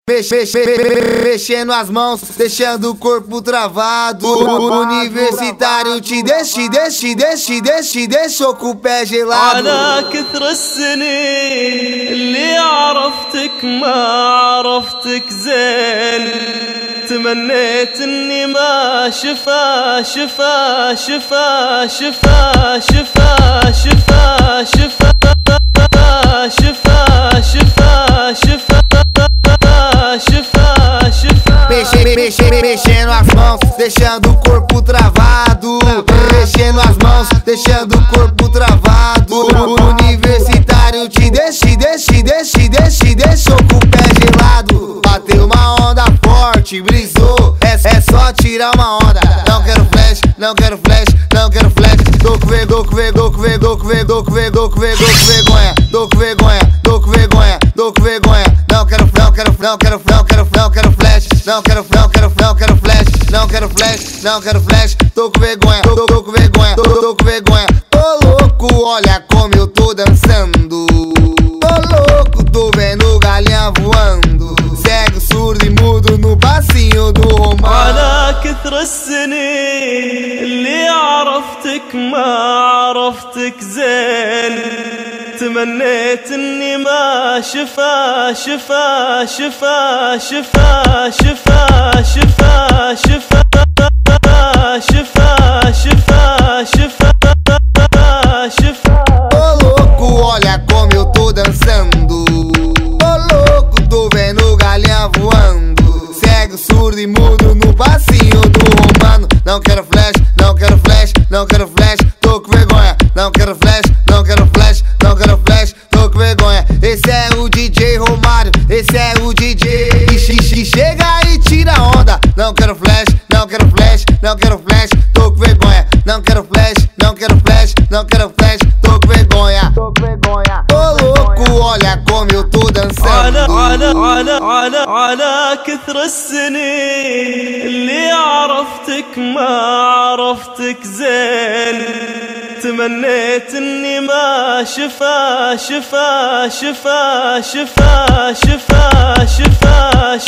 Mexendo as mãos, deixando o corpo travado. O universitário te deixou com o pé gelado. على كثر السنين اللي عرفتك ما عرفتك زين، تمنيت اني ما شفا شفا شفا شفا شفا شفا شفا شفا شفا شفا Mexendo as mãos, deixando o corpo travado. Mexendo as mãos, deixando o corpo travado. O universitário te deixou com o pé gelado. Bateu uma onda forte, brisou, é só tirar uma onda. Não quero flash, não quero flash, não quero flash. Tô com vergonha, tô com vergonha, tô com vergonha, tô com vergonha, tô com vergonha, tô com vergonha. Não quero flash, não quero flash, não quero flash, não quero flash, não quero flash. Tô com vergonha, tô com vergonha, tô com vergonha. Tô louco, olha como eu tô dançando. Tô louco, tô vendo galinha voando. Cego, surdo e mudo no passinho do romano. على كثر السنين اللي عرفتك ما عرفتك زين، تمنيت اني ما شفا شفا شفا شفا شفا شفا شفا شفا شفا شفا شفا. Ô louco, olha como eu tô dançando. Ô louco, tô vendo galinha voando. Cego, surdo e mudo no passinho do romano. Não quero flash, não quero flash, não quero flash. Tô com vergonha, não quero flash, não quero flash, não quero flash. Tô com vergonha. Esse é o DJ Romário, esse é o DJ que chega e tira onda. Não quero flash, não quero flash, não quero flash. Tô com vergonha, não quero flash, não quero flash, não quero flash. Tô com vergonha, tô com vergonha. Ô louco, olha como eu tô dançando. على كثر السنين اللي عرفتك ما عرفتك زين، تمنيت اني ما شفا شفا شفا شفا شفا شفا